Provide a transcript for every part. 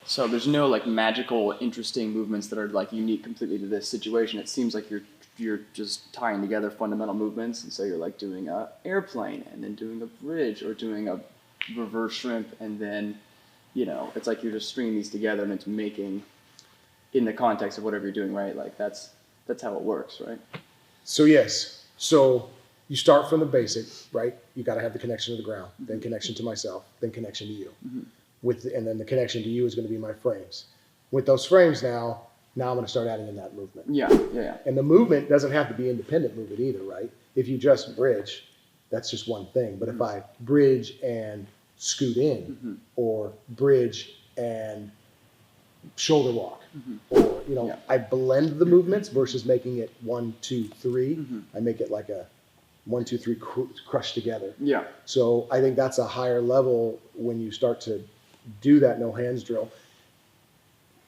So there's no like magical, interesting movements that are like unique completely to this situation. It seems like you're just tying together fundamental movements, and so you're like doing a airplane and then doing a bridge or doing a reverse shrimp, and then it's like you're just stringing these together and it's making in the context of whatever you're doing, right? Like that's how it works, right? So yes, so you start from the basic, right? You got to have the connection to the ground, then connection to myself, then connection to you. And then the connection to you is going to be my frames. With those frames now I'm going to start adding in that movement. Yeah. And the movement doesn't have to be independent movement either, right? If you just bridge, that's just one thing. But if I bridge and scoot in, or bridge and shoulder walk, or I blend the movements versus making it 1, 2, 3. I make it like a 1, 2, 3 crushed together. Yeah. So I think that's a higher level when you start to do that no hands drill.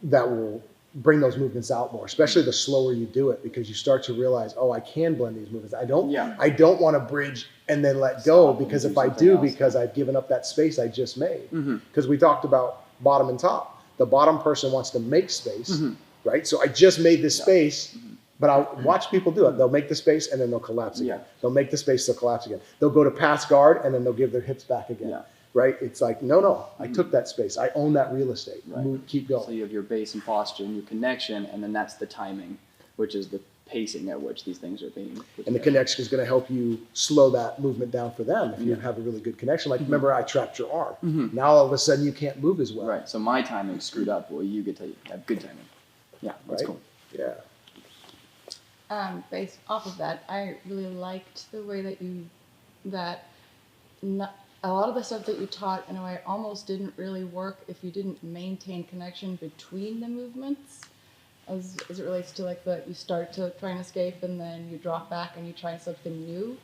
That will bring those movements out more, especially the slower you do it, because you start to realize, I can blend these movements. I don't want to bridge and then let go, because if I do, because I've given up that space I just made. Because we talked about bottom and top. The bottom person wants to make space, right? So I just made this space, but I'll watch people do it. They'll make the space and then they'll collapse again. They'll make the space, they'll collapse again. They'll go to pass guard and then they'll give their hips back again. Right? It's like, no, I took that space. I own that real estate. Right. Keep going. So you have your base and posture and your connection, and then that's the timing, which is the pacing at which these things are being put and the connection is going to help you slow that movement down for them if you have a really good connection. Like, remember, I trapped your arm. Now all of a sudden you can't move as well. Right. So my timing's screwed up. Well, you get to have good timing. Yeah, that's cool. Yeah. Based off of that, I really liked the way that a lot of the stuff that you taught in a way almost didn't really work if you didn't maintain connection between the movements, as it relates to like you start to try and escape and then you drop back and you try something new,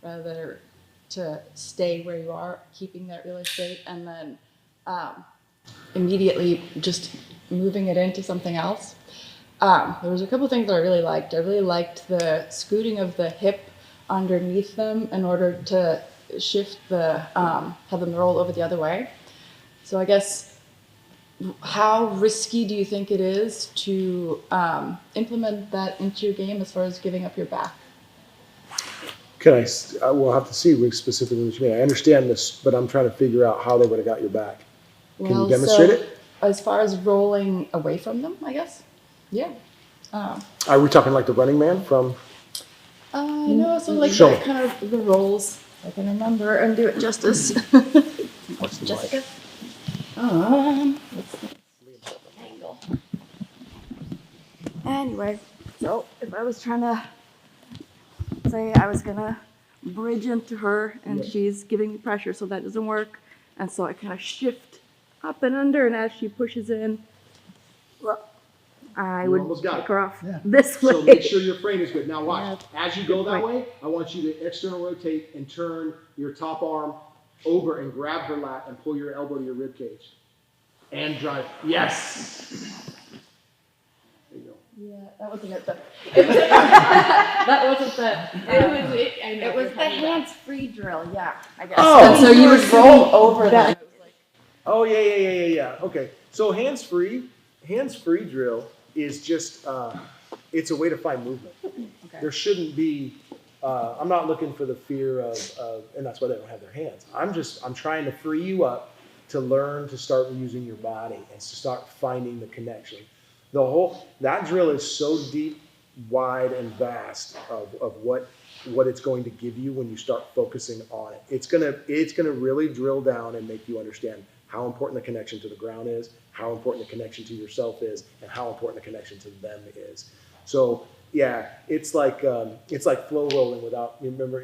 rather to stay where you are, keeping that real estate, and then immediately just moving it into something else. There was a couple things that I really liked. I really liked the scooting of the hip underneath them in order to shift have them roll over the other way. So I guess, how risky do you think it is to implement that into your game as far as giving up your back? I will have to see specifically what you mean. I understand this, but I'm trying to figure out how they would have got your back. Can you demonstrate it? As far as rolling away from them, I guess. Yeah. Are we talking like the Running Man from? No, so like kind of the rolls. I can remember and do it justice. What's the Jessica? What's the angle? Anyway, so if I was trying to say I was gonna bridge into her and she's giving me pressure, so that doesn't work, and so I kind of shift up and under, and as she pushes in, I would take her off this way. So make sure your frame is good. Now watch. As you go that way, I want you to external rotate and turn your top arm over and grab her lat and pull your elbow to your rib cage. And drive. Yes! There you go. Yeah, that wasn't it. That wasn't the. It was the hands-free drill. Yeah, I guess. Oh, and so you would roll over that. Oh yeah. Okay. So hands-free drill is just it's a way to find movement. Okay. There shouldn't be. I'm not looking for the fear of, and that's why they don't have their hands. I'm trying to free you up to learn to start using your body and to start finding the connection. That drill is so deep, wide, and vast of what it's going to give you when you start focusing on it. It's gonna really drill down and make you understand how important the connection to the ground is, how important the connection to yourself is, and how important the connection to them is. So yeah, it's like flow rolling without. Remember,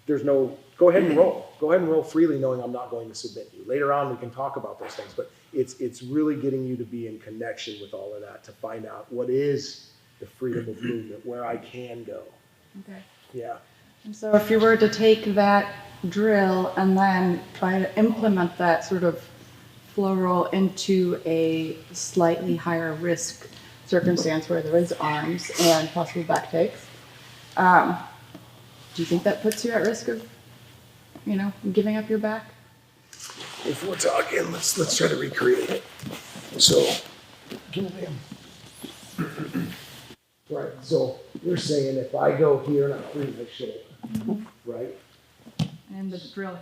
there's no. Go ahead and roll. Go ahead and roll freely, knowing I'm not going to submit you. Later on, we can talk about those things, but it's really getting you to be in connection with all of that to find out what is the freedom of movement, where I can go. Okay. Yeah. And so if you were to take that drill and then try to implement that sort of flow roll into a slightly higher risk circumstance where there is arms and possible back takes, do you think that puts you at risk of, giving up your back? If we're talking, let's try to recreate it. So, right, so you're saying if I go here and I free my shoulder, right? And the drill,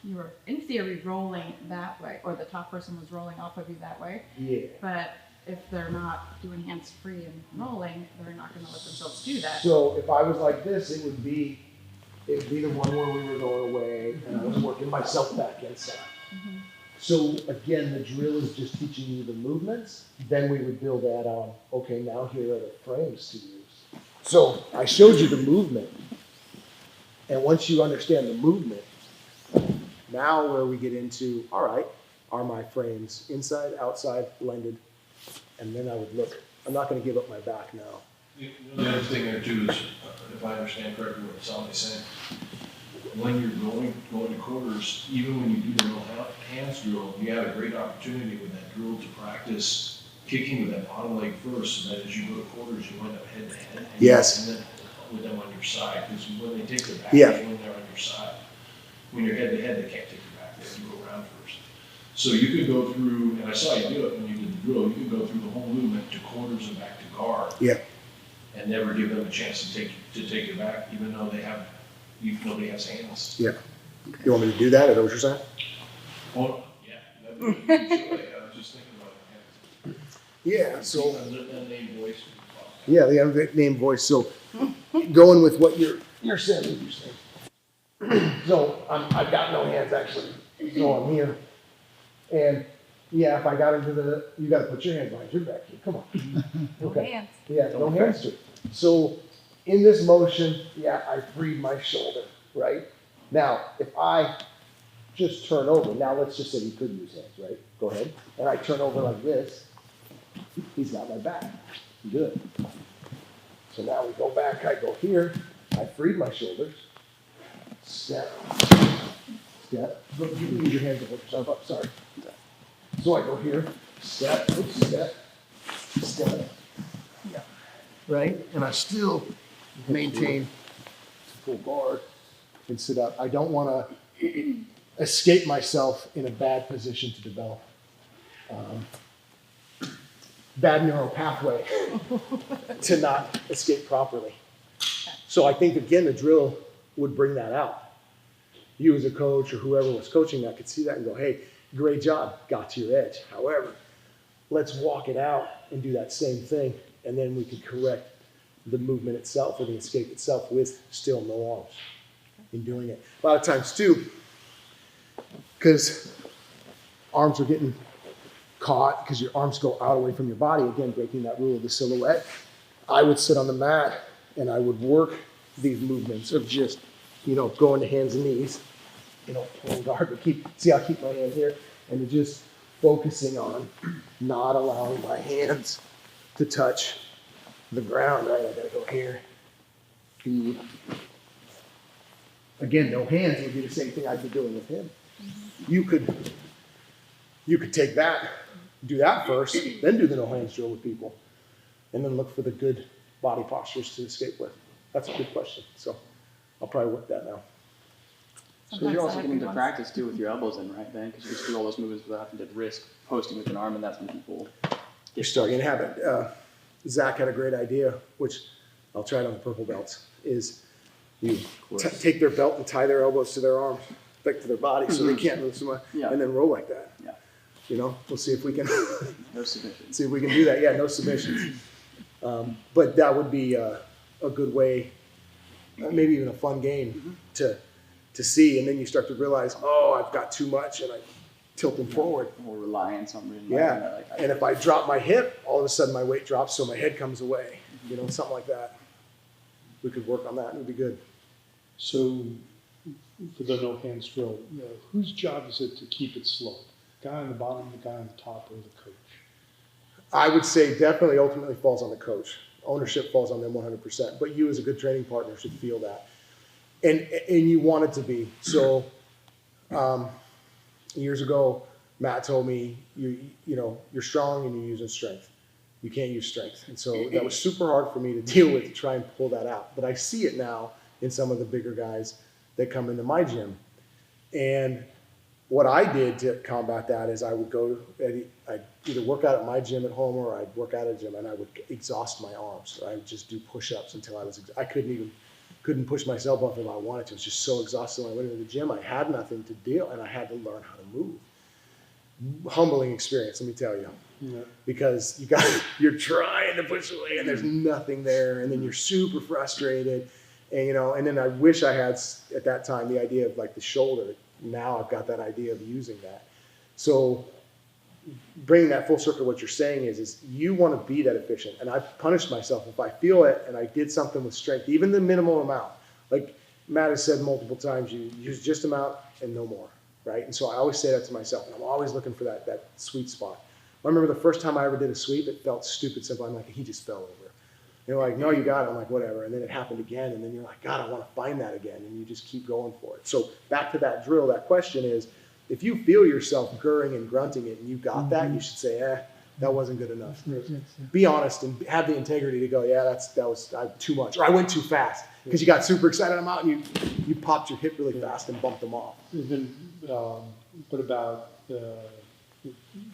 you were in theory rolling that way, or the top person was rolling off of you that way. Yeah. But if they're not doing hands free and rolling, they're not going to let themselves do that. So if I was like this, it would be the one where we were going away and I was working myself back inside. So again, the drill is just teaching you the movements. Then we would build that on, okay, now here are the frames to use. So I showed you the movement. And once you understand the movement, now where we get into, all right, are my frames inside, outside, blended? And then I would look, I'm not going to give up my back now. The other thing there too is, if I understand correctly what Sally's saying, when you're going to quarters, even when you do the real hands drill, you have a great opportunity with that drill to practice kicking with that bottom leg first, so that as you go to quarters, you wind up head to head. Yes. And then with them on your side, because when they take their back, Yeah. when they're on your side. When you're head to head, they can't take their back, they have to go around first. So you could go through, and I saw you do it when you did the drill, you could go through the whole movement to quarters and back to guard. Yeah. And never give them a chance to take your back, even though nobody has hands. Yeah. You want me to do that? Is that what you're saying? Well, yeah, that would be usually, I was just thinking about it. Yeah, so. Unnamed voice. Yeah, the unnamed voice. So going with what you're saying, So I've got no hands actually. So I'm here. And yeah, if I got into you got to put your hands behind your back here. Come on. Okay. Hands. Yeah, no hands to it. So in this motion, yeah, I freed my shoulder, right? Now, if I just turn over, now let's just say he could use hands, right? Go ahead. And I turn over like this, he's got my back. Good. So now we go back, I go here, I freed my shoulders, step, step. Don't use your hands to hold yourself up, sorry. So I go here, step, oops, step, step. Yeah. Right? And I still maintain full guard and sit up. I don't want to escape myself in a bad position to develop. Bad neural pathway to not escape properly. So I think, again, the drill would bring that out. You as a coach or whoever was coaching that could see that and go, hey, great job, got to your edge. However, let's walk it out and do that same thing, and then we could correct the movement itself or the escape itself with still no arms in doing it. A lot of times, too, because arms are getting caught because your arms go out away from your body, again, breaking that rule of the silhouette, I would sit on the mat and I would work these movements of just, going to hands and knees, pulling guard, but I'll keep my hand here and just focusing on not allowing my hands to touch the ground, right? I gotta go here. Again, no hands would be the same thing I'd be doing with him. You could take that, do that first, then do the no hands drill with people, and then look for the good body postures to escape with. That's a good question. So I'll probably work that now. So you're also getting to practice too with your elbows in, right, then? Because you just do all those movements without having to risk posting with an arm, and that's when people You're starting to have it. Zach had a great idea, which I'll try it on the purple belts, is you take their belt and tie their elbows to their arms, back to their body, so they can't move so much, and then roll like that. Yeah. We'll see if we can No submissions. see if we can do that. Yeah, no submissions. But that would be a good way, maybe even a fun game to see, and then you start to realize, oh, I've got too much, and I tilt them forward. Or rely on something. Yeah, and if I drop my hip, all of a sudden my weight drops, so my head comes away. Something like that. We could work on that, and it would be good. So, for the no hands drill, whose job is it to keep it slow? The guy on the bottom, the guy on the top, or the coach? I would say definitely ultimately falls on the coach. Ownership falls on them 100%, but you as a good training partner should feel that. And you want it to be. So years ago, Matt told me, you're strong and you're using strength. You can't use strength. And so that was super hard for me to deal with, to try and pull that out. But I see it now in some of the bigger guys that come into my gym. And what I did to combat that is I would go, I'd either work out at my gym at home or I'd work out at a gym, and I would exhaust my arms. I would just do push-ups until I couldn't push myself up if I wanted to. It was just so exhausting. When I went into the gym, I had nothing to do, and I had to learn how to move. Humbling experience, let me tell you. Yeah. Because you're trying to push away and there's nothing there, and then you're super frustrated, and and then I wish I had at that time the idea of like the shoulder. Now I've got that idea of using that. So bringing that full circle, what you're saying is you want to be that efficient, and I've punished myself if I feel it and I did something with strength, even the minimal amount. Like Matt has said multiple times, you use just amount and no more, right? And so I always say that to myself, and I'm always looking for that sweet spot. I remember the first time I ever did a sweep, it felt stupid simple. I'm like, he just fell over. They're like, no, you got it. I'm like, whatever. And then it happened again. And then you're like, God, I want to find that again. And you just keep going for it. So back to that drill, that question is, if you feel yourself gurring and grunting it and you got that, you should say, that wasn't good enough. Be honest and have the integrity to go, that was too much. Or I went too fast because you got super excited. I'm out and you popped your hip really fast and bumped them off. Even, what about,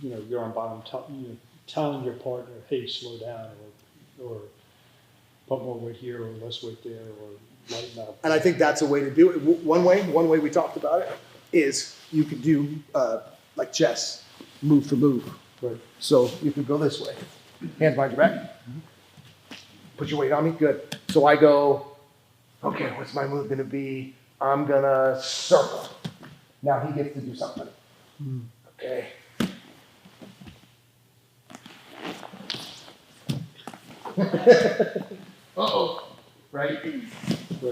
you're on bottom, telling your partner, hey, slow down, or put more weight here or less weight there, or lighten up. And I think that's a way to do it. One way we talked about it is you could do like chess, move for move. Right. So you could go this way. Hands behind your back. Put your weight on me. Good. So I go, okay, what's my move going to be? I'm going to circle. Now he gets to do something. Okay. Uh-oh. Right?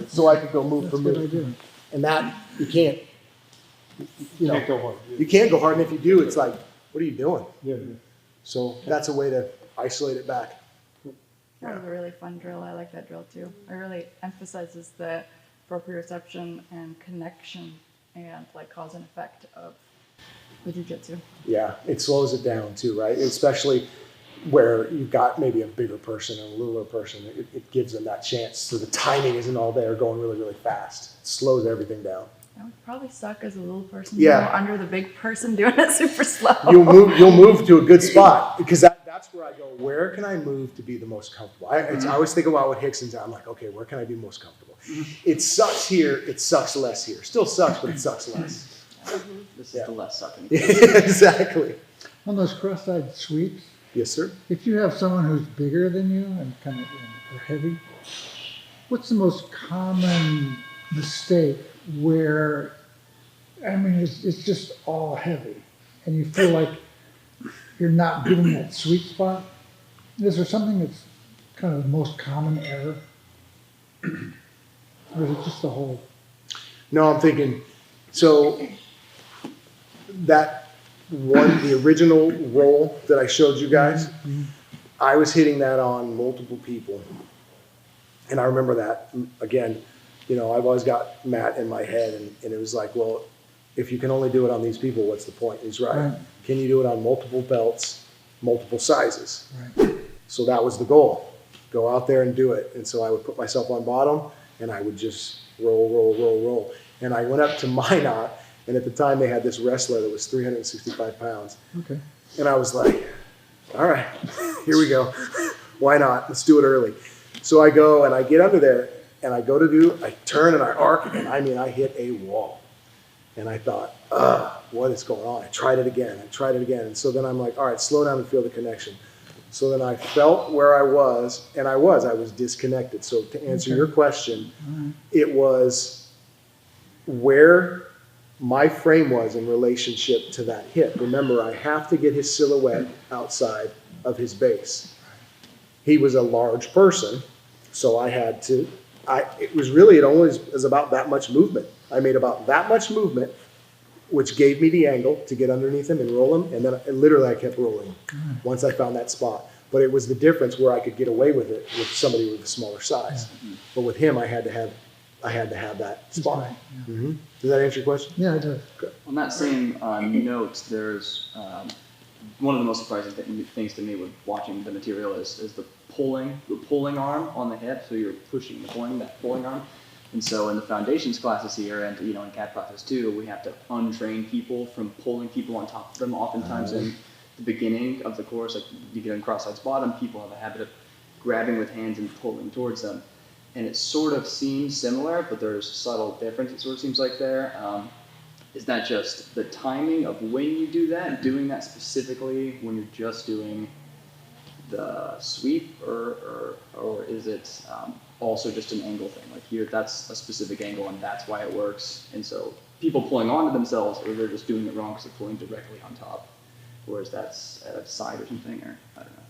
So I could go move for move. And that, you can't, You can't go hard. you can't go hard. And if you do, it's like, what are you doing? Yeah. So that's a way to isolate it back. That was a really fun drill. I like that drill too. It really emphasizes the proprioception and connection and like cause and effect of the jiu-jitsu. Yeah, it slows it down too, right? Especially where you've got maybe a bigger person and a littler person. It gives them that chance. So the timing isn't all there going really, really fast. It slows everything down. That would probably suck as a little person. Yeah. Under the big person doing it super slow. You'll move to a good spot because that's where I go, where can I move to be the most comfortable? I always think about what Hickson's at. I'm like, okay, where can I be most comfortable? It sucks here, it sucks less here. Still sucks, but it sucks less. This is the less sucking. Exactly. On those cross-side sweeps, Yes, sir. if you have someone who's bigger than you and kind of or heavy, what's the most common mistake where, it's just all heavy and you feel like you're not getting that sweet spot? Is there something that's kind of the most common error? Or is it just the whole? No, I'm thinking, so the original roll that I showed you guys, I was hitting that on multiple people. And I remember that, again, I've always got Matt in my head, and it was like, well, if you can only do it on these people, what's the point? He's right. Can you do it on multiple belts, multiple sizes? Right. So that was the goal. Go out there and do it. And so I would put myself on bottom, and I would just roll. And I went up to Minot, and at the time they had this wrestler that was 365 pounds. Okay. And I was like, all right, here we go. Why not? Let's do it early. So I go and I get under there, and I turn and I arc, and I hit a wall. And I thought, what is going on? I tried it again. And so then I'm like, all right, slow down and feel the connection. So then I felt where I was, and I was disconnected. So to answer your question, it was where my frame was in relationship to that hip. Remember, I have to get his silhouette outside of his base. He was a large person, so I had to, it only was about that much movement. I made about that much movement, which gave me the angle to get underneath him and roll him, and then I kept rolling once I found that spot. But it was the difference where I could get away with it with somebody with a smaller size. Yeah. But with him, I had to have that spot. Right, yeah. Mm-hmm. Does that answer your question? Yeah, it does. Good. On that same note, there's one of the most surprising things to me with watching the material is the pulling arm on the hip. So you're pushing, that pulling arm. And so in the foundations classes here, and in CAD classes too, we have to untrain people from pulling people on top of them. Oftentimes in the beginning of the course, like you get on cross-sides bottom, people have a habit of grabbing with hands and pulling towards them. And it sort of seems similar, but there's subtle difference, it sort of seems like there. Is that just the timing of when you do that, doing that specifically when you're just doing the sweep, or is it also just an angle thing? Like here, that's a specific angle and that's why it works. And so people pulling onto themselves, or they're just doing it wrong because they're pulling directly on top, whereas that's at a side or something, or I don't know.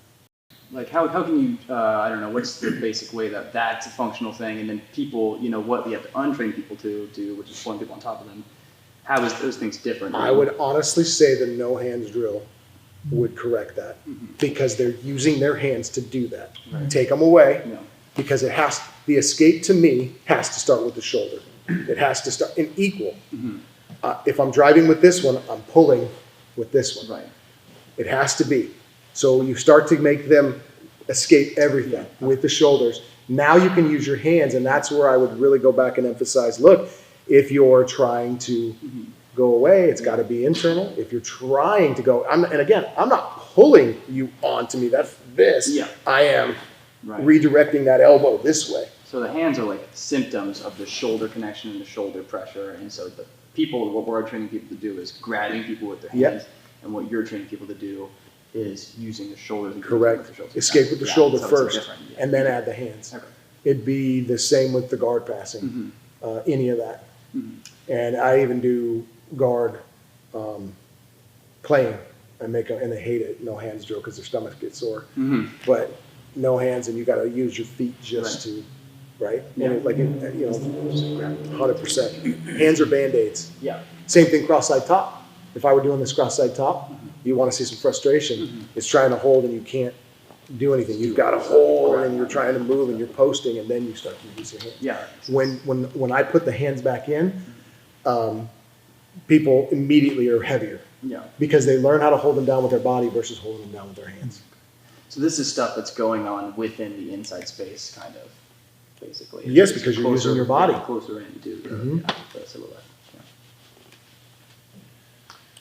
Like how can you, I don't know, what's the basic way that that's a functional thing, and then people, what we have to untrain people to do, which is pulling people on top of them. How is those things different? I would honestly say the no hands drill would correct that, because they're using their hands to do that. Right. Take them away, No. because the escape to me has to start with the shoulder. It has to start in equal. If I'm driving with this one, I'm pulling with this one. Right. It has to be. So you start to make them escape everything with the shoulders. Now you can use your hands, and that's where I would really go back and emphasize, look, if you're trying to go away, it's got to be internal. If you're trying to go, and again, I'm not pulling you onto me. That's this. Yeah. I am Right. redirecting that elbow this way. So the hands are like symptoms of the shoulder connection and the shoulder pressure, and so what we're training people to do is grabbing people with their hands, and what you're training people to do is using the shoulders. And Correct. with the shoulders. Escape with the shoulder so it's first, different, and then add the hands. Okay. It'd be the same with the guard passing, any of that. And I even do guard playing, and and they hate it, no hands drill, because their stomachs get sore. But no hands, and you got to use your feet just to, right? Yeah. And 100%. Hands are Band-Aids. Yeah. Same thing cross-side top. If I were doing this cross-side top, you want to see some frustration. It's trying to hold and you can't do anything. You've got to hold and you're trying to move and you're posting, and then you start to use your hands. Yeah. When I put the hands back in, people immediately are heavier, Yeah. because they learn how to hold them down with their body versus holding them down with their hands. So this is stuff that's going on within the inside space, kind of, basically. Yes, because you're using your body. Closer into the silhouette.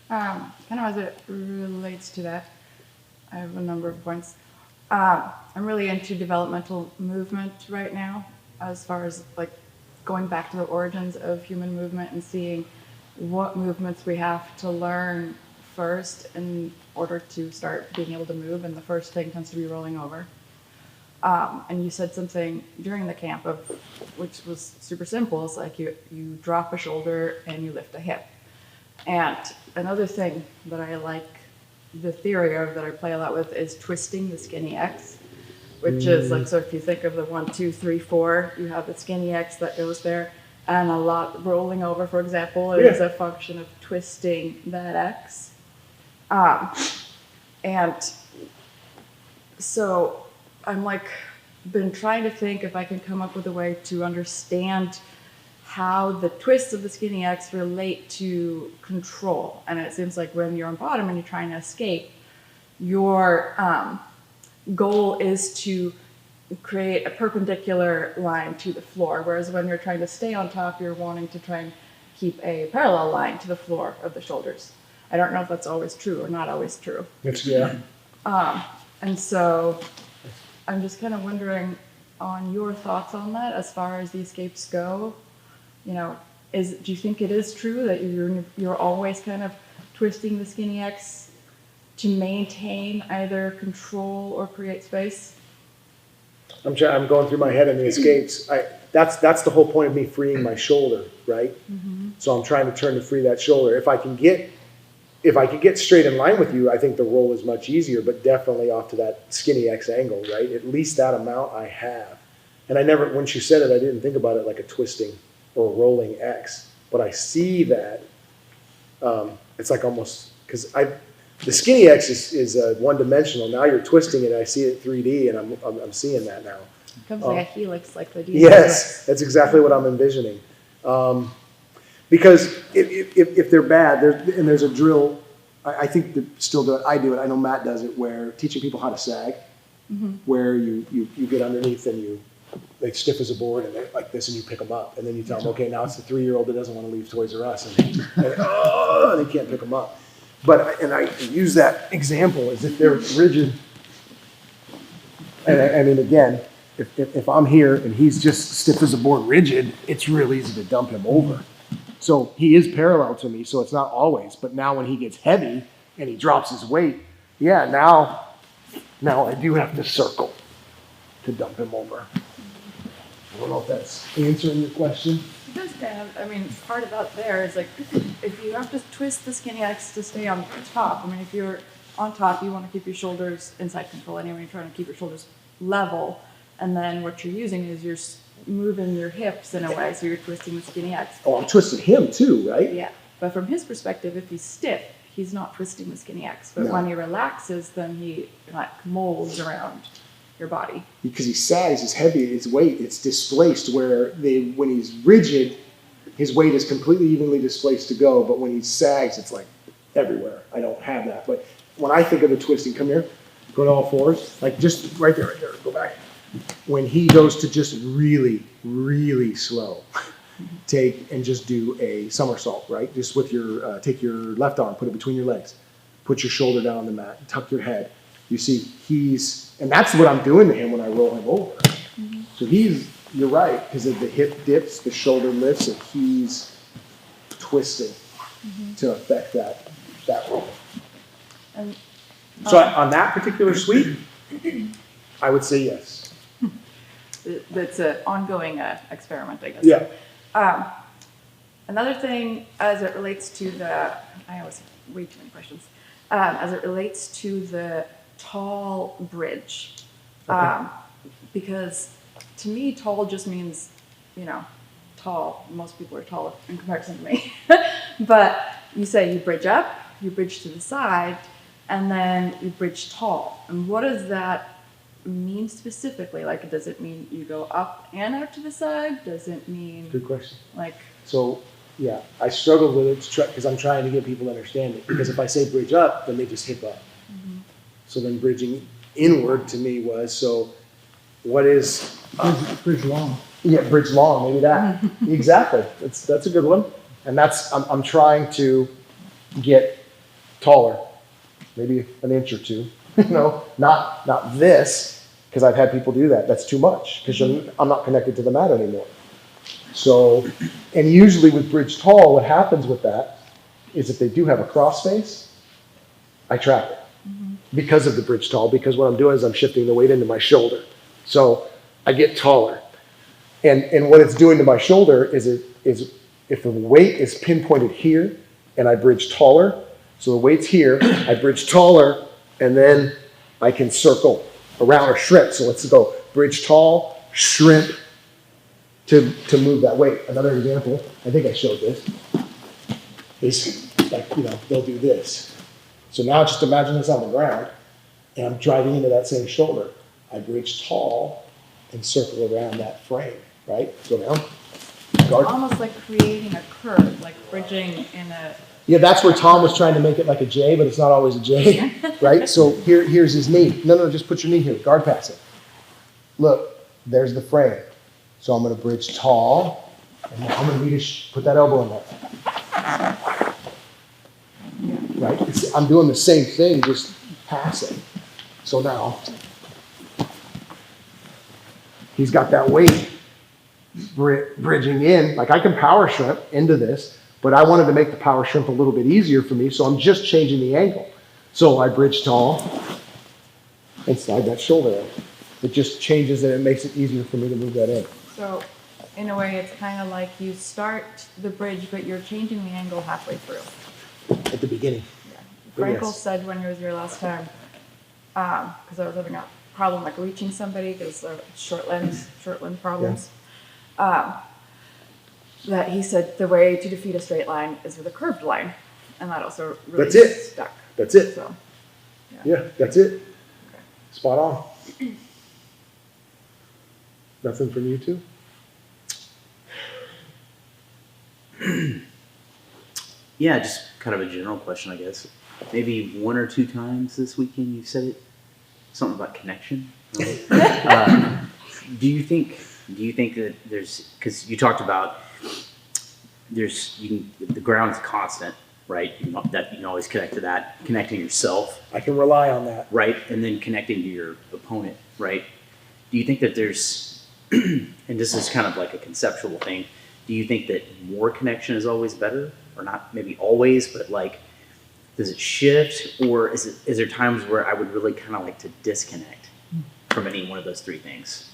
Kind of as it relates to that, I have a number of points. I'm really into developmental movement right now, as far as like going back to the origins of human movement and seeing what movements we have to learn first in order to start being able to move, and the first thing tends to be rolling over. And you said something during the camp which was super simple. It's like you drop a shoulder and you lift a hip. And another thing that I like the theory of, that I play a lot with, is twisting the skinny X, which is like, so if you think of the 1, 2, 3, 4, you have the skinny X that goes there, and a lot rolling over, for example, is a function of twisting that X. And so I'm been trying to think if I can come up with a way to understand how the twists of the skinny X relate to control. And it seems like when you're on bottom and you're trying to escape, your goal is to create a perpendicular line to the floor, whereas when you're trying to stay on top, you're wanting to try and keep a parallel line to the floor of the shoulders. I don't know if that's always true or not always true. And so I'm just kind of wondering on your thoughts on that as far as the escapes go. Do you think it is true that you're always kind of twisting the skinny X to maintain either control or create space? I'm going through my head in the escapes. That's the whole point of me freeing my shoulder, right? So I'm trying to turn to free that shoulder. If I can get straight in line with you, I think the roll is much easier, but definitely off to that skinny X angle, right? At least that amount I have. And when she said it, I didn't think about it like a twisting or a rolling X, but I see that it's like almost, because the skinny X is one-dimensional. Now you're twisting it, I see it 3D, and I'm seeing that now. It comes like a helix, like the Yes, that's exactly what I'm envisioning. Because if they're bad, there's a drill, I think that still do it, I do it, I know Matt does it, where teaching people how to sag, where you get underneath and you they stiff as a board and they're like this, and you pick them up, and then you tell them, okay, now it's the 3-year-old that doesn't want to leave Toys R Us, and they can't pick them up. But I use that example as if they're rigid. And I mean, again, if I'm here and he's just stiff as a board, rigid, it's real easy to dump him over. So he is parallel to me, so it's not always. But now when he gets heavy and he drops his weight, yeah, now I do have to circle to dump him over. I don't know if that's answering your question. It does kind of, I mean, part of that there is like, if you have to twist the skinny X to stay on top, I mean, if you're on top, you want to keep your shoulders inside control anyway, you're trying to keep your shoulders level, and then what you're using is you're moving your hips in a way, so you're twisting the skinny X. Oh, I'm twisting him too, right? Yeah, but from his perspective, if he's stiff, he's not twisting the skinny X, but No. when he relaxes, then he like molds around your body. Because he sags, he's heavy, his weight, it's displaced where when he's rigid, his weight is completely evenly displaced to go, but when he sags, it's like everywhere. I don't have that. But when I think of the twisting, come here, go to all fours, like just right there, go back. When he goes to just really, really slow, take and just do a somersault, right? Just with your, take your left arm, put it between your legs, put your shoulder down on the mat, tuck your head. You see, and that's what I'm doing to him when I roll him over. Mm-hmm. So you're right, because of the hip dips, the shoulder lifts, and he's twisting to affect that roll. And, So on that particular sweep, I would say yes. That's an ongoing experiment, I guess. Yeah. Another thing, as it relates to I always have way too many questions. As it relates to the tall bridge, because to me, tall just means, tall. Most people are tall in comparison to me. But you say you bridge up, you bridge to the side, and then you bridge tall. And what does that mean specifically? Like, does it mean you go up and out to the side? Does it mean Good question. like? So, yeah, I struggled with it because I'm trying to get people to understand it. Because if I say bridge up, then they just hip up. Mm-hmm. So then bridging inward to me was, so what is... Bridge long. Yeah, bridge long, maybe that. Exactly. That's a good one. And I'm trying to get taller, maybe an inch or two. Not this, because I've had people do that. That's too much, because I'm not connected to the mat anymore. So, and usually with bridge tall, what happens with that is if they do have a cross face, I trap it because of the bridge tall, because what I'm doing is I'm shifting the weight into my shoulder. So I get taller. And what it's doing to my shoulder is if the weight is pinpointed here and I bridge taller, so the weight's here, I bridge taller, and then I can circle around or shrimp. So let's go bridge tall, shrimp to move that weight. Another example, I think I showed this, is like, they'll do this. So now just imagine this on the ground, and I'm driving into that same shoulder. I bridge tall and circle around that frame, right? Go down. Guard. Almost like creating a curve, like bridging in a... Yeah, that's where Tom was trying to make it like a J, but it's not always a J, right? So here's his knee. No, just put your knee here. Guard pass it. Look, there's the frame. So I'm going to bridge tall, and now I'm going to put that elbow in there. Right? I'm doing the same thing, just passing. So now, he's got that weight bridging in. Like I can power shrimp into this, but I wanted to make the power shrimp a little bit easier for me, so I'm just changing the angle. So I bridge tall and slide that shoulder in. It just changes it and it makes it easier for me to move that in. So in a way, it's kind of like you start the bridge, but you're changing the angle halfway through. At the beginning. Yeah. Frankel Yes. said when he was here last time, because I was having a problem like reaching somebody because of short lens problems, that he said the way to defeat a straight line is with a curved line, and that also really That's it. stuck. That's it. So, Yeah, that's it. okay. Spot on. Nothing from you two? Yeah, just kind of a general question, I guess. Maybe 1 or 2 times this weekend you said it, something about connection. Do you think that there's, because you talked about the ground is constant, right? You can always connect to that, connecting yourself, I can rely on that. right? And then connecting to your opponent, right? Do you think that there's, and this is kind of like a conceptual thing, do you think that more connection is always better? Or not maybe always, but like, does it shift? Or is there times where I would really kind of like to disconnect from any one of those three things?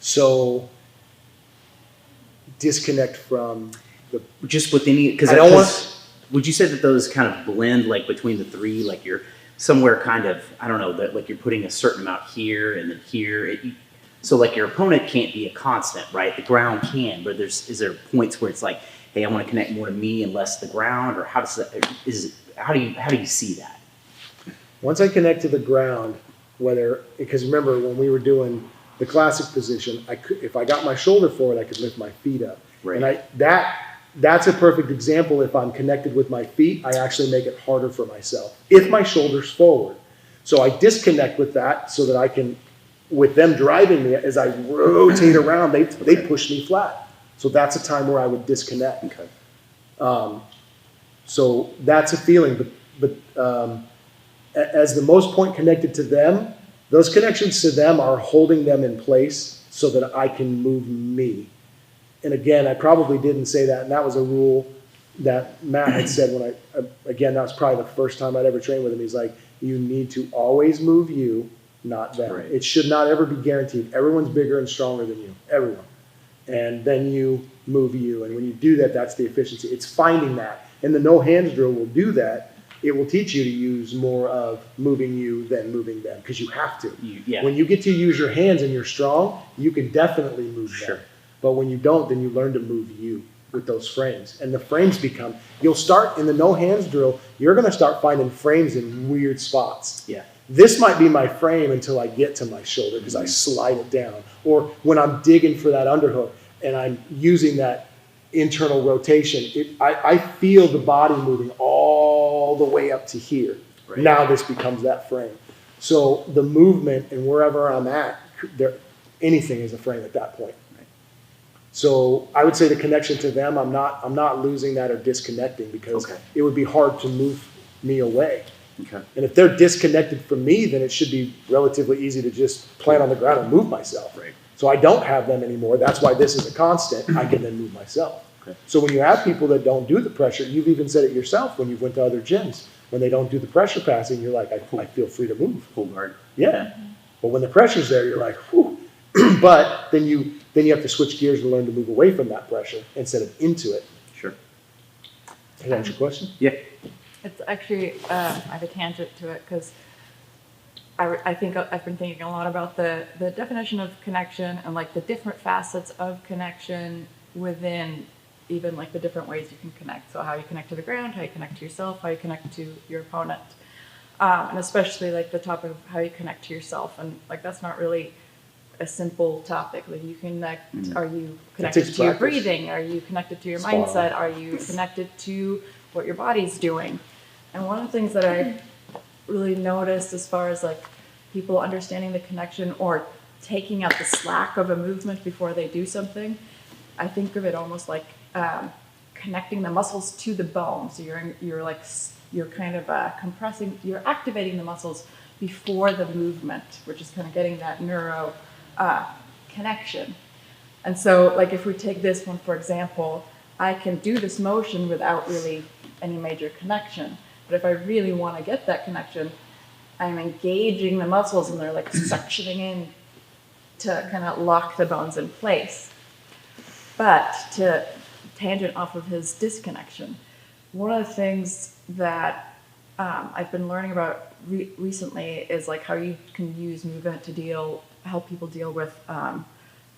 So disconnect from the. Just with any, because I don't want. would you say that those kind of blend like between the three, like you're somewhere kind of, I don't know, that like you're putting a certain amount here and then here. So like your opponent can't be a constant, right? The ground can, but is there points where it's like, hey, I want to connect more to me and less to the ground, or how do you see that? Once I connect to the ground, because remember when we were doing the classic position, if I got my shoulder forward, I could lift my feet up. Right. And that's a perfect example. If I'm connected with my feet, I actually make it harder for myself. If my shoulder's forward. So I disconnect with that so that I can, with them driving me, as I rotate around, they push me flat. So that's a time where I would disconnect. Okay. So that's a feeling. But as the most point connected to them, those connections to them are holding them in place so that I can move me. And again, I probably didn't say that, and that was a rule that Matt had said when again, that was probably the first time I'd ever trained with him. He's like, you need to always move you, not them. Right. It should not ever be guaranteed. Everyone's bigger and stronger than you, everyone. And then you move you, and when you do that, that's the efficiency. It's finding that. And the no hands drill will do that. It will teach you to use more of moving you than moving them, because you have to. Yeah. When you get to use your hands and you're strong, you can definitely move Sure. them. But when you don't, then you learn to move you with those frames. And the frames you'll start in the no hands drill, you're going to start finding frames in weird spots. Yeah. This might be my frame until I get to my shoulder because I slide it down. Or when I'm digging for that underhook and I'm using that internal rotation, I feel the body moving all the way up to here. Right. Now this becomes that frame. So the movement and wherever I'm at, anything is a frame at that point. Right. So I would say the connection to them, I'm not losing that or disconnecting, because Okay. it would be hard to move me away. Okay. And if they're disconnected from me, then it should be relatively easy to just plant on the ground and move myself. Right. So I don't have them anymore. That's why this is a constant. I can then move myself. Okay. So when you have people that don't do the pressure, you've even said it yourself when you've went to other gyms. When they don't do the pressure passing, you're like, I feel free to move. Pull guard. Yeah. But when the pressure's there, you're like, whew. But then you have to switch gears and learn to move away from that pressure instead of into it. Sure. Can I answer your question? Yeah. It's actually, I have a tangent to it because I think I've been thinking a lot about the definition of connection and like the different facets of connection within even like the different ways you can connect. So how you connect to the ground, how you connect to yourself, how you connect to your opponent. And especially like the topic of how you connect to yourself. And like that's not really a simple topic. Like you connect, are you connected to your breathing? Are you connected to your mindset? Are you connected to what your body's doing? And one of the things that I really noticed as far as like people understanding the connection or taking out the slack of a movement before they do something, I think of it almost like connecting the muscles to the bone. So you're kind of compressing, you're activating the muscles before the movement, which is kind of getting that neuro connection. And so like if we take this one, for example, I can do this motion without really any major connection. But if I really want to get that connection, I'm engaging the muscles and they're like suctioning in to kind of lock the bones in place. But to tangent off of his disconnection, one of the things that I've been learning about recently is like how you can use movement to help people deal with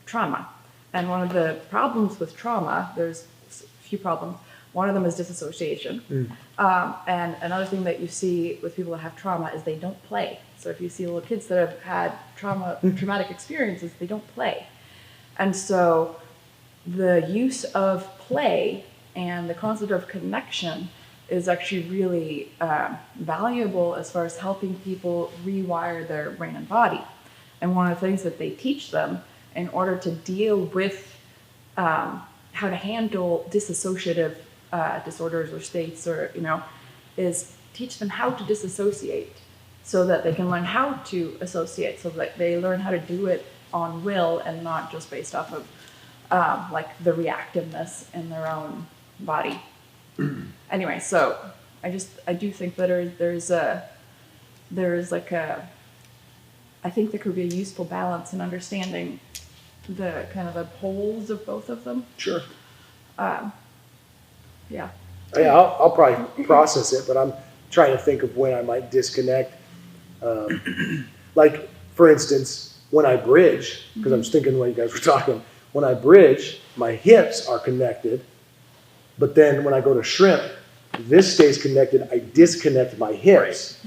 trauma. And one of the problems with trauma, there's a few problems. One of them is disassociation. And another thing that you see with people that have trauma is they don't play. So if you see little kids that have had traumatic experiences, they don't play. And so the use of play and the concept of connection is actually really valuable as far as helping people rewire their brain and body. And one of the things that they teach them in order to deal with how to handle dissociative disorders or states, or is teach them how to disassociate, so that they can learn how to associate, so that they learn how to do it on will and not just based off of like the reactiveness in their own body. Anyway, so I do think that I think there could be a useful balance in understanding the kind of the poles of both of them. Sure. Yeah. Yeah, I'll probably process it, but I'm trying to think of when I might disconnect. Like, for instance, when I bridge, because I was thinking while you guys were talking, when I bridge, my hips are connected, but then when I go to shrimp, this stays connected. I disconnect my hips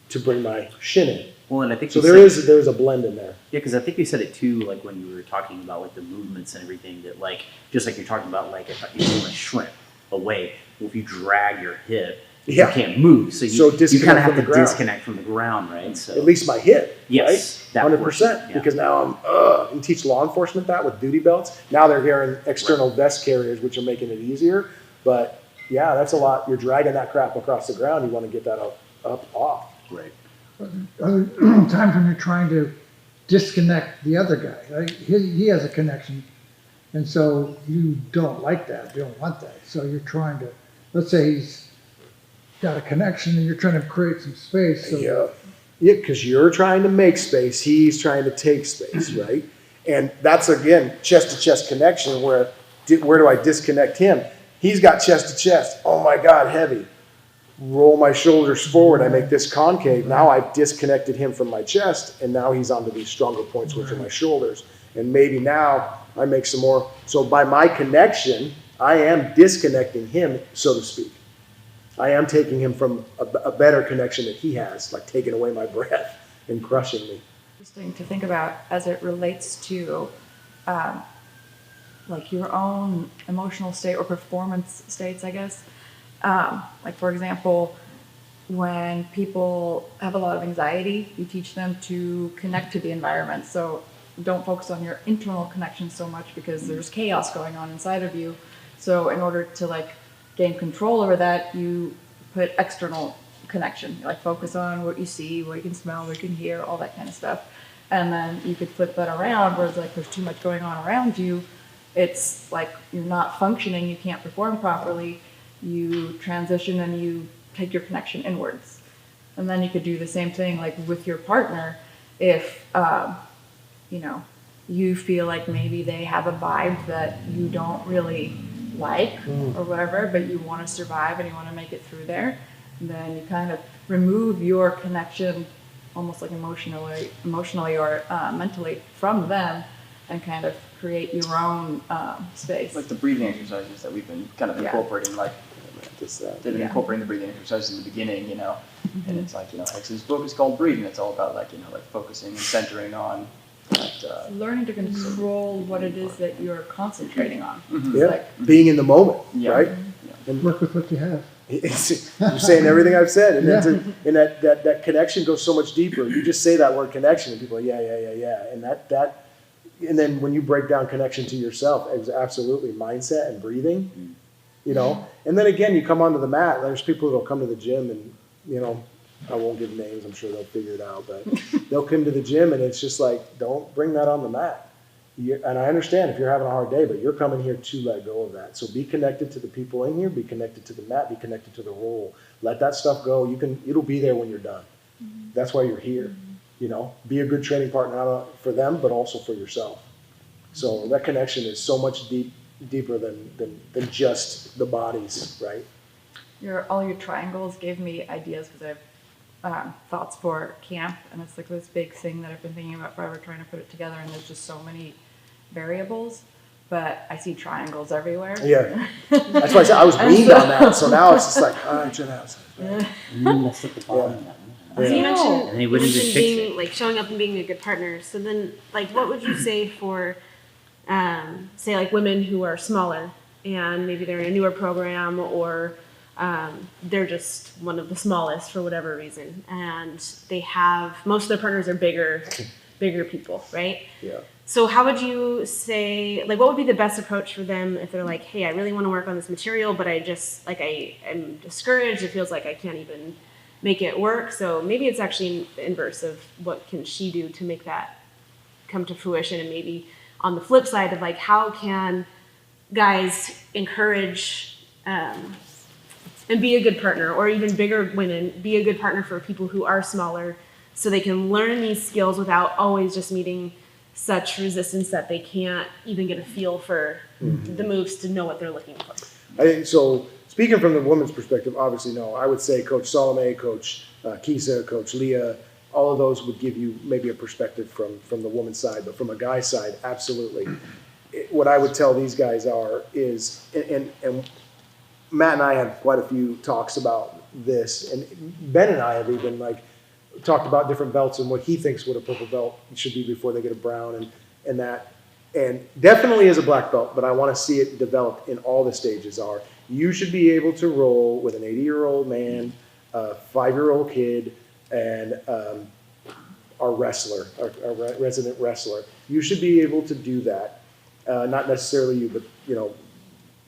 to bring my shin in. Well, and I think so there's a blend in there. Yeah, because I think you said it too, like when you were talking about like the movements and everything, that like, just like you're talking about, like if you move a shrimp away, well, if you drag your hip, you can't move. So you kind of have to disconnect from the ground, right? So at least my hip, yes, right? 100%. Because now and teach law enforcement that with duty belts. Now they're wearing external vest carriers, which are making it easier. But yeah, that's a lot. You're dragging that crap across the ground. You want to get that up off. Right. Other times when you're trying to disconnect the other guy, right? He has a connection, and so you don't like that, you don't want that. So you're trying to, let's say he's got a connection and you're trying to create some space. So yeah, because you're trying to make space, he's trying to take space, right? And that's, again, chest-to-chest connection, where do I disconnect him? He's got chest-to-chest. Oh, my God, heavy. Roll my shoulders forward. I make this concave. Now I've disconnected him from my chest, and now he's onto these stronger points, which are my shoulders. And maybe now I make some more. So by my connection, I am disconnecting him, so to speak. I am taking him from a better connection that he has, like taking away my breath and crushing me. Interesting to think about as it relates to like your own emotional state or performance states, I guess. Like, for example, when people have a lot of anxiety, you teach them to connect to the environment. So don't focus on your internal connection so much, because there's chaos going on inside of you. So in order to like gain control over that, you put external connection. You like focus on what you see, what you can smell, what you can hear, all that kind of stuff. And then you could flip that around, where it's like there's too much going on around you. It's like you're not functioning, you can't perform properly. You transition and you take your connection inwards. And then you could do the same thing like with your partner. If you feel like maybe they have a vibe that you don't really like or whatever, but you want to survive and you want to make it through there, then you kind of remove your connection almost like emotionally or mentally from them, and kind of create your own space. Like the breathing exercises that we've been kind of incorporating, like they've been incorporating the breathing exercises in the beginning, and it's like, X's book is called Breathing. It's all about like focusing and centering on that, learning to control what it is that you're concentrating on. Yeah, like, being in the moment, right? And work with what you have. You're saying everything I've said, and and that connection goes so much deeper. You just say that word connection, and people are yeah, and that, and then when you break down connection to yourself, absolutely mindset and breathing, and then again you come onto the mat. There's people that'll come to the gym, and I won't give names. I'm sure they'll figure it out, but they'll come to the gym, and it's just like, don't bring that on the mat. And I understand if you're having a hard day, but you're coming here to let go of that. So be connected to the people in here, be connected to the mat, be connected to the role. Let that stuff go. It'll be there when you're done. That's why you're here. Be a good training partner for them, but also for yourself. So that connection is so much deeper than just the bodies, right? All your triangles gave me ideas, because I have thoughts for camp, and it's like this big thing that I've been thinking about forever, trying to put it together, and there's just so many variables, but I see triangles everywhere. Yeah, that's why I said I was weaned on that, so now it's just like, check it out. So you mentioned being like showing up and being a good partner. So then, like, what would you say for, say, like women who are smaller and maybe they're in a newer program, or they're just one of the smallest for whatever reason, and they have most of their partners are bigger people, right? Yeah. So how would you say, like, what would be the best approach for them if they're like, hey, I really want to work on this material, but I just, like, I'm discouraged. It feels like I can't even make it work. So maybe it's actually the inverse of what can she do to make that come to fruition. And maybe on the flip side of, like, how can guys encourage and be a good partner, or even bigger women, be a good partner for people who are smaller, so they can learn these skills without always just meeting such resistance that they can't even get a feel for the moves to know what they're looking for. I think so. Speaking from the woman's perspective, obviously, no. I would say Coach Salome, Coach Kisa, Coach Leah, all of those would give you maybe a perspective from the woman's side, but from a guy's side, absolutely. What I would tell these guys is, and Matt and I have quite a few talks about this, and Ben and I have even talked about different belts and what he thinks what a purple belt should be before they get a brown and that. And definitely as a black belt, but I want to see it develop in all the stages are, you should be able to roll with an 80-year-old man, a 5-year-old kid, and our wrestler, our resident wrestler. You should be able to do that. Not necessarily you, but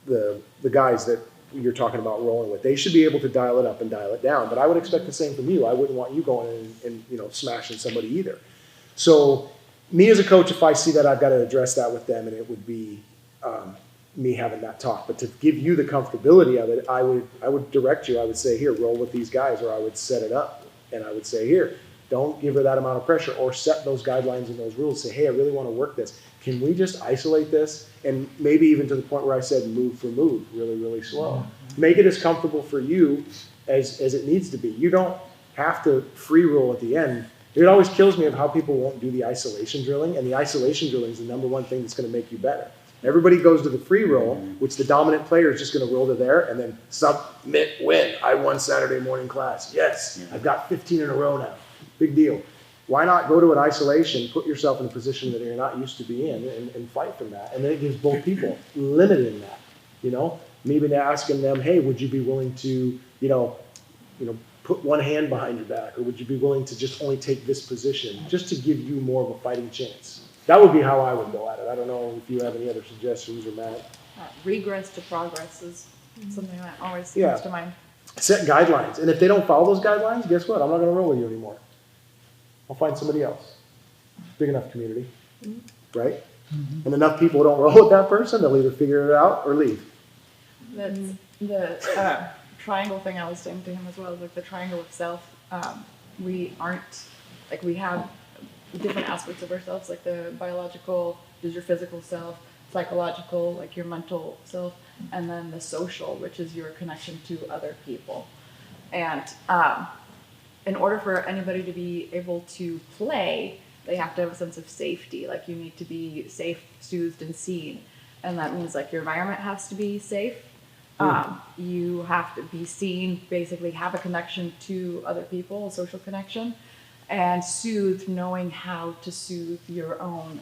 the guys that you're talking about rolling with, they should be able to dial it up and dial it down. But I would expect the same from you. I wouldn't want you going in and smashing somebody either. So me as a coach, if I see that, I've got to address that with them, and it would be me having that talk. But to give you the comfortability of it, I would direct you. I would say, here, roll with these guys, or I would set it up, and I would say, here, don't give her that amount of pressure, or set those guidelines and those rules. Say, hey, I really want to work this. Can we just isolate this? And maybe even to the point where I said move for move, really, really slow. Make it as comfortable for you as it needs to be. You don't have to free roll at the end. It always kills me of how people won't do the isolation drilling, and the isolation drilling is the number one thing that's going to make you better. Everybody goes to the free roll, which the dominant player is just going to roll to there and then submit, win. I won Saturday morning class. Yes, I've got 15 in a row now. Big deal. Why not go to an isolation, put yourself in a position that you're not used to be in, and fight from that? And then it gives both people limited in that. Maybe asking them, hey, would you be willing to, put one hand behind your back, or would you be willing to just only take this position, just to give you more of a fighting chance? That would be how I would go at it. I don't know if you have any other suggestions, or Matt. Regress to progress is something that always comes to mind. Set guidelines, and if they don't follow those guidelines, guess what? I'm not going to roll with you anymore. I'll find somebody else. Big enough community, right? And enough people don't roll with that person, they'll either figure it out or leave. That's the triangle thing I was saying to him as well, like the triangle of self. We aren't, we have different aspects of ourselves, like the biological is your physical self, psychological, like your mental self, and then the social, which is your connection to other people. And in order for anybody to be able to play, they have to have a sense of safety. Like, you need to be safe, soothed, and seen. And that means, your environment has to be safe. You have to be seen, basically have a connection to other people, a social connection, and soothed, knowing how to soothe your own,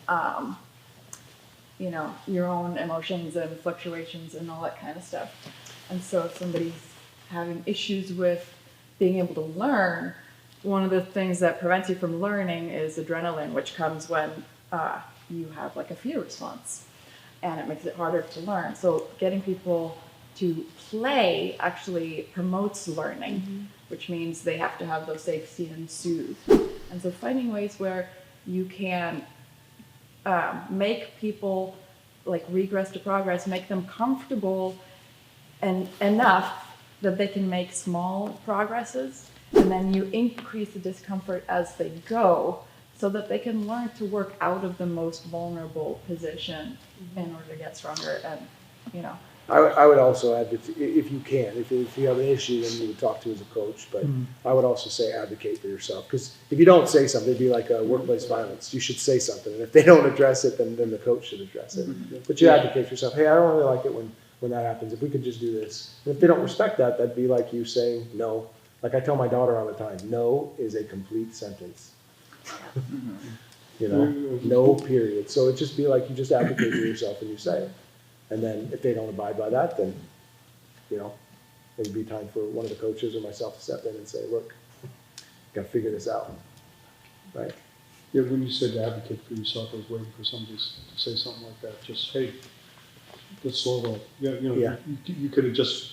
your own emotions and fluctuations and all that kind of stuff. And so if somebody's having issues with being able to learn, one of the things that prevents you from learning is adrenaline, which comes when you have a fear response, and it makes it harder to learn. So getting people to play actually promotes learning, which means they have to have those safe, seen, and soothed. And so finding ways where you can make people regress to progress, make them comfortable and enough that they can make small progresses, and then you increase the discomfort as they go so that they can learn to work out of the most vulnerable position in order to get stronger. And I would also add, if you can, if you have an issue, then you would talk to as a coach, but I would also say advocate for yourself, because if you don't say something, it'd be like workplace violence. You should say something, and if they don't address it, then the coach should address it. But you advocate for yourself. Hey, I don't really like it when that happens. If we could just do this. And if they don't respect that, that'd be like you saying no. Like I tell my daughter all the time, no is a complete sentence. No period. So it'd just be like you just advocate for yourself and you say it. And then if they don't abide by that, then, it'd be time for one of the coaches or myself to step in and say, look, got to figure this out, right? Yeah, when you said advocate for yourself, I was waiting for somebody to say something like that. Just, hey, let's slow roll. Yeah, Yeah. You could have just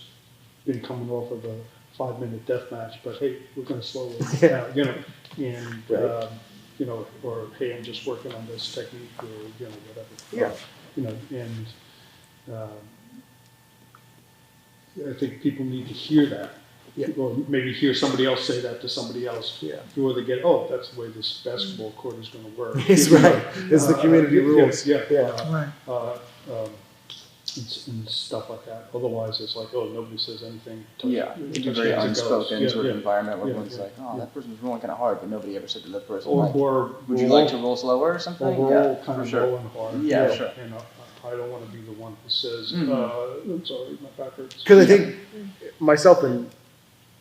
been coming off of a 5-minute death match, but hey, we're going to slow roll Yeah. now, and Right. or hey, I'm just working on this technique, or whatever. Yeah. And I think people need to hear that. Yeah. Or maybe hear somebody else say that to somebody else. Yeah. Before they get, oh, that's the way this basketball court is going to work. It's right. It's the community rules. Yeah. Right. And stuff like that. Otherwise, it's like, oh, nobody says anything. Yeah, it's a very unspoken sort of environment where everyone's like, oh, that person was rolling kind of hard, but nobody ever said to that person, like, would you like to roll slower or something? Or kind for of sure. rolling hard. Yeah, sure. And I don't want to be the one who says, I'm sorry, my back hurts. Because I think myself and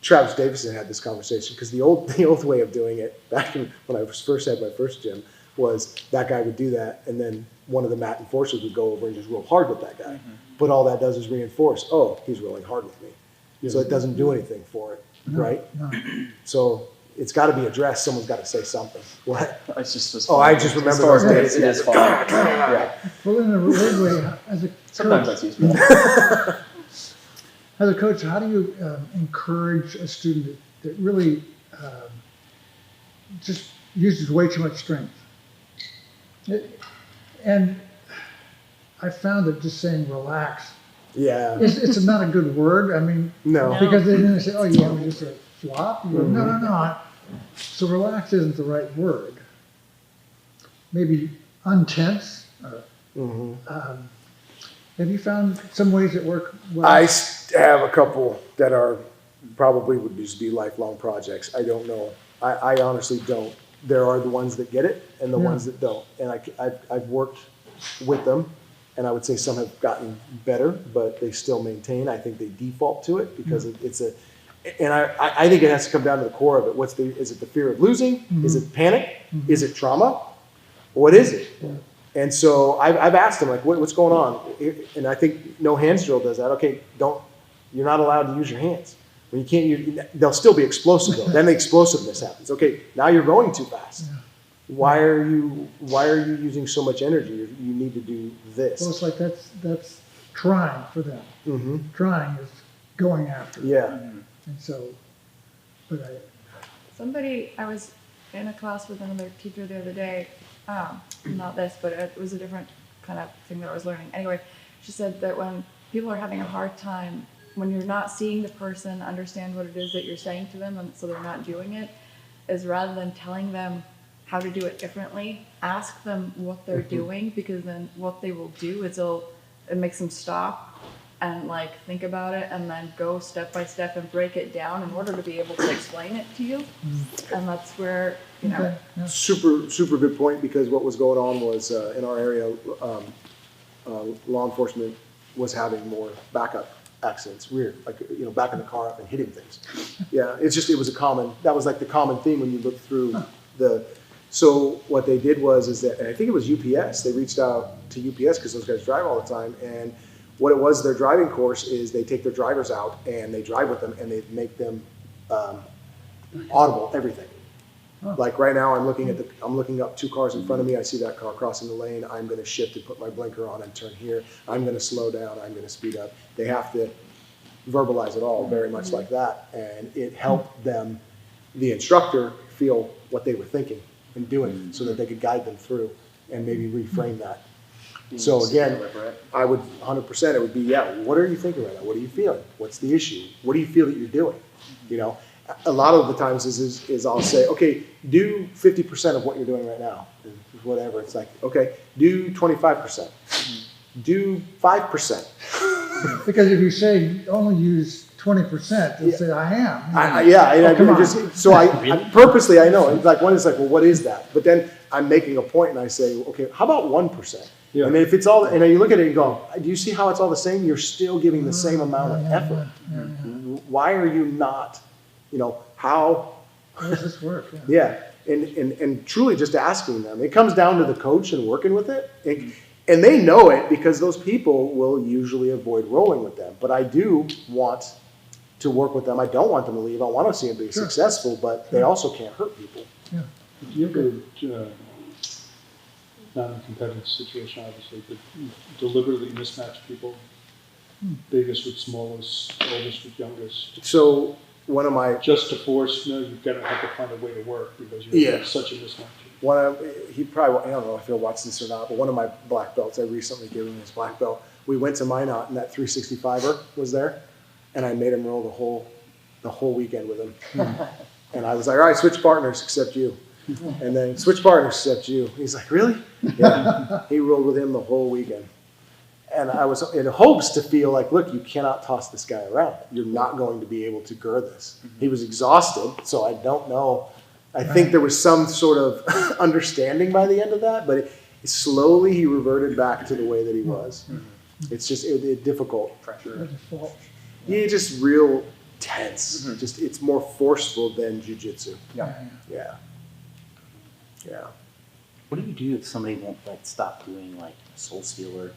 Travis Davison had this conversation, because the old way of doing it back when I first had my first gym was that guy would do that, and then one of the mat enforcers would go over and just roll hard with that guy. But all that does is reinforce, oh, he's rolling hard with me. So it doesn't do anything for it, right? No. So it's got to be addressed. Someone's got to say something. What? It's just Oh, I just remember those days. It is fun. Yeah. Well, in a weird way, as a Sometimes coach, that's useful. as a coach, how do you encourage a student that really just uses way too much strength? And I found that just saying relax, Yeah. it's not a good word. I mean, No. because then they say, oh, you want me just to flop? You go, no. So relax isn't the right word. Maybe untense. Have you found some ways that work well? I have a couple that are probably would just be lifelong projects. I don't know. I honestly don't. There are the ones that get it and the ones that don't. And I've worked with them, and I would say some have gotten better, but they still maintain. I think they default to it because it's a, and I think it has to come down to the core of it. Is it the fear of losing? Is it panic? Is it trauma? What is it? And so I've asked them, like, what's going on? And I think no hands drill does that. Okay, you're not allowed to use your hands. When you can't, they'll still be explosive though. Then the explosiveness happens. Okay, now you're going too fast. Why are you using so much energy? You need to do this. Well, it's like that's trying for them. Trying is going after. Yeah. And so, but I was in a class with another teacher the other day, not this, but it was a different kind of thing that I was learning. Anyway, she said that when people are having a hard time, when you're not seeing the person understand what it is that you're saying to them, and so they're not doing it, is rather than telling them how to do it differently, ask them what they're doing, because then what they will do is it makes them stop and like think about it and then go step by step and break it down in order to be able to explain it to you. And that's where, Super good point, because what was going on was in our area, law enforcement was having more backup accidents. Weird, like backing the car up and hitting things. Yeah, it was that was like the common theme when you look through So what they did was that, and I think it was UPS. They reached out to UPS because those guys drive all the time, and what it was, their driving course is they take their drivers out and they drive with them and they make them audible everything. Like right now, I'm looking up 2 cars in front of me. I see that car crossing the lane. I'm going to shift and put my blinker on and turn here. I'm going to slow down. I'm going to speed up. They have to verbalize it all very much like that, and it helped them, the instructor, feel what they were thinking and doing, so that they could guide them through and maybe reframe that. So again, I would 100%. It would be, what are you thinking right now? What are you feeling? What's the issue? What do you feel that you're doing? A lot of the times is I'll say, okay, do 50% of what you're doing right now, whatever. It's like, okay, do 25%, do 5%. because if you say only use 20%, they'll say I am. I purposely, I know. It's like one is like, well, what is that? But then I'm making a point and I say, okay, how about 1%? Yeah. And if it's all, and you look at it and go, do you see how it's all the same? You're still giving the same amount of effort. Why are you not? How does this work? And truly just asking them. It comes down to the coach and working with it. And they know it because those people will usually avoid rolling with them. But I do want to work with them. I don't want them to leave. I want to see them be successful, but they also can't hurt people. Do you ever, not in a competitive situation, obviously, but deliberately mismatch people? Biggest with smallest, oldest with youngest? So one of my Just to force, no, you've got to have to find a way to work because you're such a mismatch. he probably, I don't know if he'll watch this or not, but one of my black belts, I recently gave him his black belt. We went to Minot and that 365er was there, and I made him roll the whole weekend with him. And I was like, all right, switch partners except you. And then switch partners except you. He's like, really? Yeah. He rolled with him the whole weekend. And I was in hopes to feel like, look, you cannot toss this guy around. You're not going to be able to gird this. He was exhausted, so I don't know. I think there was some sort of understanding by the end of that, but slowly he reverted back to the way that he was. It's just difficult. Pressure. Yeah, just real tense. Just it's more forceful than jiu-jitsu. Yeah. Yeah. What do you do if somebody won't like stop doing like Soul Stealer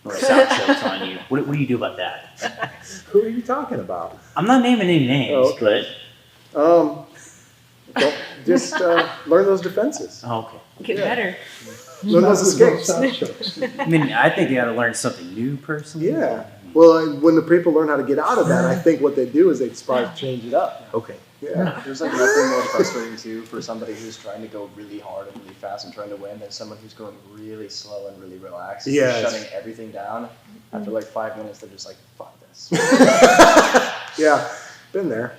or sound chokes on you? What do you do about that? Who are you talking about? I'm not naming any names, Don't just learn those defenses. but okay. Get better. Learn those escapes. I mean, I think you got to learn something new personally. Yeah. Well, when the people learn how to get out of that, I think what they do is they probably change it up. Okay. Yeah. There's like nothing more frustrating too for somebody who's trying to go really hard and really fast and trying to win than someone who's going really slow and really relaxed. Yeah. Shutting everything down. After like 5 minutes, they're just like, fuck this. Yeah. Been there.